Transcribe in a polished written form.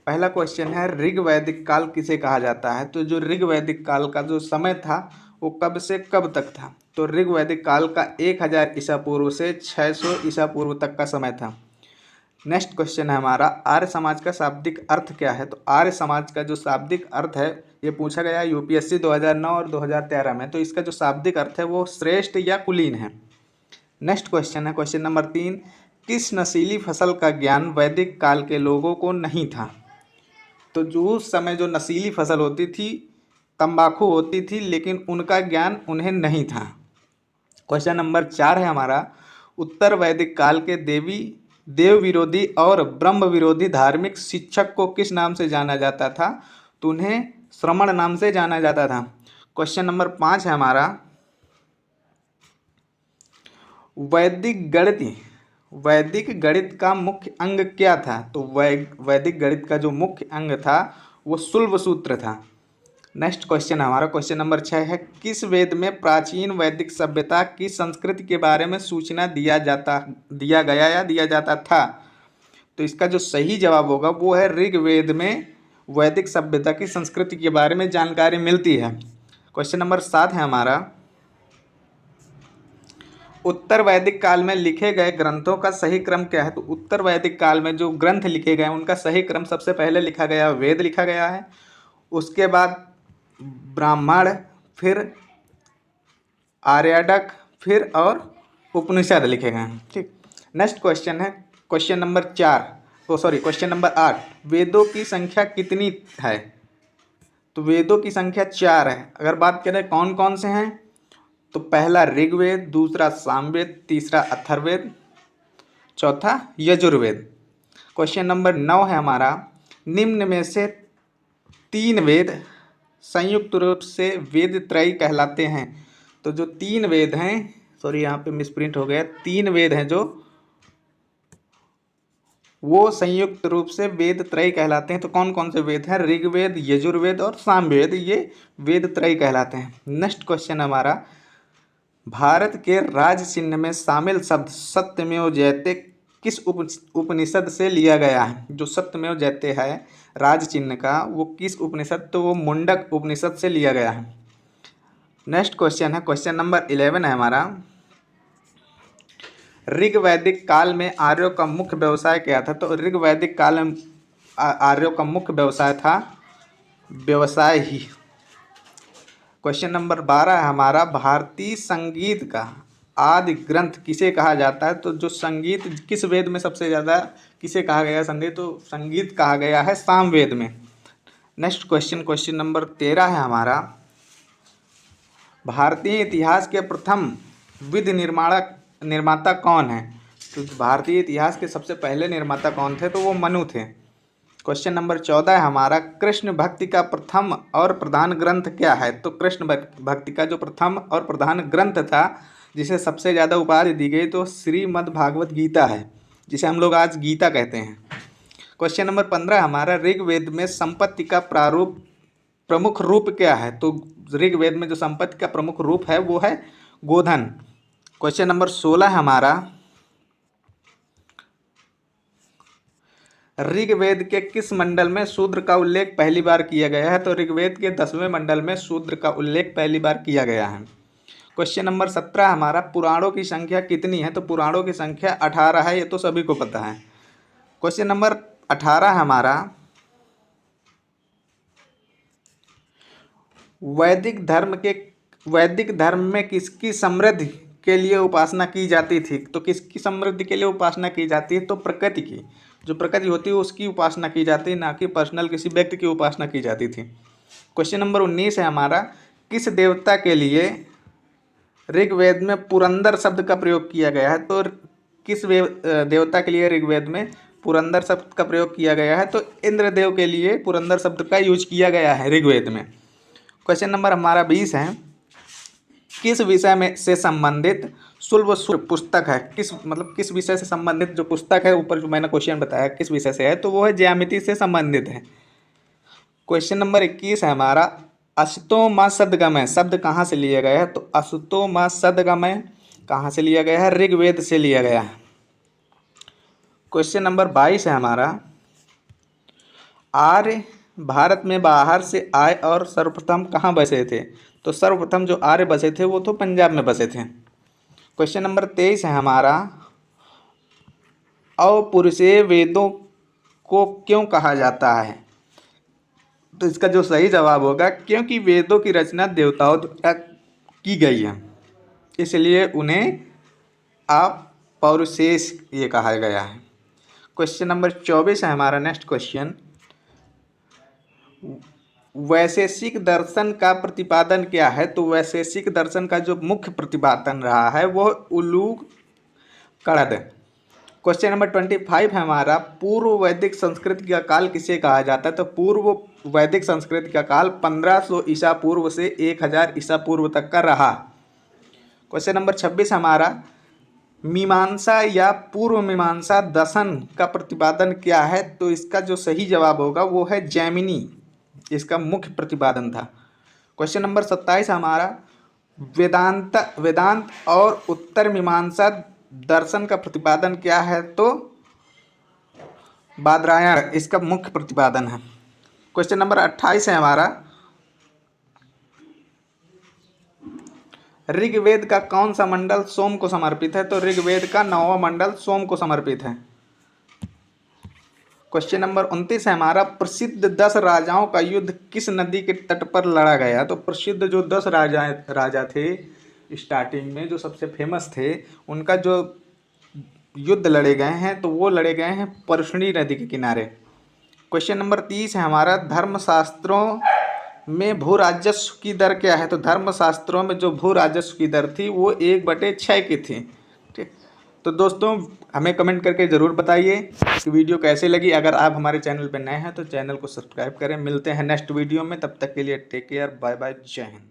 पहला क्वेश्चन है ऋग वैदिक काल किसे कहा जाता है। तो जो ऋग वैदिक काल का जो समय था वो कब से कब तक था। तो ऋग वैदिक काल का 1000 ईसा पूर्व से 600 ईसा पूर्व तक का समय था। नेक्स्ट क्वेश्चन है हमारा आर्य समाज का शाब्दिक अर्थ क्या है। तो आर्य समाज का जो शाब्दिक अर्थ है ये पूछा गया यूपीएससी 2009 और 2013 में। तो इसका जो शाब्दिक अर्थ है वो श्रेष्ठ या कुलीन है। नेक्स्ट क्वेश्चन है क्वेश्चन नंबर 3, किस नशीली फसल का ज्ञान वैदिक काल के लोगों को नहीं था। तो जो उस समय जो नशीली फसल होती थी, तंबाकू होती थी, लेकिन उनका ज्ञान उन्हें नहीं था। क्वेश्चन नंबर 4 है हमारा उत्तर वैदिक काल के देव विरोधी और ब्रह्म विरोधी धार्मिक शिक्षक को किस नाम से जाना जाता था। तो उन्हें श्रमण नाम से जाना जाता था। क्वेश्चन नंबर 5 है हमारा वैदिक गणित का मुख्य अंग क्या था। तो वैदिक गणित का जो मुख्य अंग था वो शुल्ब सूत्र था। नेक्स्ट क्वेश्चन हमारा क्वेश्चन नंबर 6 है किस वेद में प्राचीन वैदिक सभ्यता की संस्कृति के बारे में सूचना दिया जाता था। तो इसका जो सही जवाब होगा वो है ऋग्वेद में वैदिक सभ्यता की संस्कृति के बारे में जानकारी मिलती है। क्वेश्चन नंबर 7 है हमारा उत्तर वैदिक काल में लिखे गए ग्रंथों का सही क्रम क्या है। तो उत्तर वैदिक काल में जो ग्रंथ लिखे गए उनका सही क्रम सबसे पहले लिखा गया वेद लिखा गया है, उसके बाद ब्राह्मण, फिर आर्याडक, फिर और उपनिषद लिखे गए हैं। ठीक। नेक्स्ट क्वेश्चन है क्वेश्चन नंबर 8, वेदों की संख्या कितनी है। तो वेदों की संख्या 4 है। अगर बात करें कौन कौन से हैं तो पहला ऋग्वेद, दूसरा सामवेद, तीसरा अथर्ववेद, चौथा यजुर्वेद। क्वेश्चन नंबर 9 है हमारा निम्न में से 3 वेद संयुक्त रूप से वेद त्रयी कहलाते हैं। तो जो 3 वेद हैं, सॉरी यहाँ पे मिसप्रिंट हो गया, 3 वेद हैं जो वो संयुक्त रूप से वेद त्रयी कहलाते हैं। तो कौन कौन से वेद हैं, ऋग्वेद, यजुर्वेद और सामवेद, ये वेद त्रयी कहलाते हैं। नेक्स्ट क्वेश्चन हमारा भारत के राज चिन्ह में शामिल शब्द सत्यमेव जयते किस उपनिषद से लिया गया है। जो सत्यमेव जयते है राज चिन्ह का वो किस उपनिषद, तो वो मुंडक उपनिषद से लिया गया है। नेक्स्ट क्वेश्चन है क्वेश्चन नंबर 11 है हमारा ऋग वैदिक काल में आर्यों का मुख्य व्यवसाय क्या था। तो ऋग वैदिक काल में आर्यों का मुख्य व्यवसाय था व्यवसाय ही। क्वेश्चन नंबर 12 है हमारा भारतीय संगीत का आदि ग्रंथ किसे कहा जाता है। तो जो संगीत किस वेद में सबसे ज़्यादा किसे कहा गया संगीत, तो संगीत कहा गया है सामवेद में। नेक्स्ट क्वेश्चन नंबर 13 है हमारा भारतीय इतिहास के प्रथम विधि निर्माता कौन है। तो भारतीय इतिहास के सबसे पहले निर्माता कौन थे, तो वो मनु थे। क्वेश्चन नंबर 14 है हमारा कृष्ण भक्ति का प्रथम और प्रधान ग्रंथ क्या है। तो कृष्ण भक्ति का जो प्रथम और प्रधान ग्रंथ था जिसे सबसे ज़्यादा उपाधि दी गई तो श्रीमद् भागवत गीता है, जिसे हम लोग आज गीता कहते हैं। क्वेश्चन नंबर 15 हमारा ऋग्वेद में संपत्ति का प्रमुख रूप क्या है। तो ऋग्वेद में जो संपत्ति का प्रमुख रूप है वो है गोधन। क्वेश्चन नंबर 16 हमारा ऋग्वेद के किस मंडल में शूद्र का उल्लेख पहली बार किया गया है। तो ऋग्वेद के 10वें मंडल में शूद्र का उल्लेख पहली बार किया गया है। क्वेश्चन नंबर 17 हमारा पुराणों की संख्या कितनी है। तो पुराणों की संख्या 18 है, ये तो सभी को पता है। क्वेश्चन नंबर 18 हमारा वैदिक धर्म में किसकी समृद्धि के लिए उपासना की जाती थी। तो किसकी समृद्धि के लिए उपासना की जाती है, तो प्रकृति की, जो प्रकृति होती है उसकी उपासना की जाती है, ना कि पर्सनल किसी व्यक्ति की उपासना की जाती थी। क्वेश्चन नंबर 19 है हमारा किस देवता के लिए ऋग्वेद में पुरंदर शब्द का प्रयोग किया गया है। तो किस देवता के लिए ऋग्वेद में पुरंदर शब्द का प्रयोग किया गया है। तो इंद्रदेव के लिए पुरंदर शब्द का यूज किया गया है ऋग्वेद में। क्वेश्चन नंबर हमारा 20 है किस विषय में से संबंधित शुल्ब सूत्र पुस्तक है। किस विषय से संबंधित जो पुस्तक है, ऊपर जो मैंने क्वेश्चन बताया किस विषय से है, तो वो है ज्यामिति से संबंधित है। क्वेश्चन नंबर 21 है हमारा अशुतो मा सदगमय शब्द कहाँ से लिया गया है। तो अशुतो मा सदगमय कहाँ से लिया गया है, ऋग्वेद से लिया गया है। क्वेश्चन नंबर 22 है हमारा आर्य भारत में बाहर से आए और सर्वप्रथम कहाँ बसे थे? तो सर्वप्रथम जो आर्य बसे थे वो तो पंजाब में बसे थे। क्वेश्चन नंबर 23 है हमारा, अपौरुषेय वेदों को क्यों कहा जाता है? तो इसका जो सही जवाब होगा, क्योंकि वेदों की रचना देवताओं द्वारा की गई है, इसलिए उन्हें अपौरुषेय ये कहा गया है। क्वेश्चन नंबर 24 है हमारा नेक्स्ट क्वेश्चन, वैशेषिक दर्शन का प्रतिपादन क्या है? तो वैशेषिक दर्शन का जो मुख्य प्रतिपादन रहा है वो उलूक कड़द। क्वेश्चन नंबर 25 है हमारा, पूर्व वैदिक संस्कृति का काल किसे कहा जाता है? तो पूर्व वैदिक संस्कृति का काल 1500 ईसा पूर्व से 1000 ईसा पूर्व तक का रहा। क्वेश्चन नंबर 26 हमारा, मीमांसा या पूर्व मीमांसा दर्शन का प्रतिपादन क्या है? तो इसका जो सही जवाब होगा वो है जैमिनी, इसका मुख्य प्रतिपादन था। क्वेश्चन नंबर 27 हमारा, वेदांत और उत्तर मीमांसा दर्शन का प्रतिपादन क्या है? तो बादरायण इसका मुख्य प्रतिपादन है। क्वेश्चन नंबर 28 है हमारा, ऋग्वेद का कौन सा मंडल सोम को समर्पित है? तो ऋग्वेद का 9वां मंडल सोम को समर्पित है। क्वेश्चन नंबर 29 है हमारा, प्रसिद्ध 10 राजाओं का युद्ध किस नदी के तट पर लड़ा गया? तो प्रसिद्ध जो 10 राजा थे स्टार्टिंग में, जो सबसे फेमस थे, उनका जो युद्ध लड़े गए हैं तो वो लड़े गए हैं परशुनी नदी के किनारे। क्वेश्चन नंबर 30 है हमारा, धर्मशास्त्रों में भू राजस्व की दर क्या है? तो धर्मशास्त्रों में जो भू राजस्व की दर थी वो 1/6 की थी। ठीक, तो दोस्तों हमें कमेंट करके ज़रूर बताइए कि वीडियो कैसे लगी। अगर आप हमारे चैनल पर नए हैं तो चैनल को सब्सक्राइब करें। मिलते हैं नेक्स्ट वीडियो में, तब तक के लिए टेक केयर, बाय बाय, जय हिंद।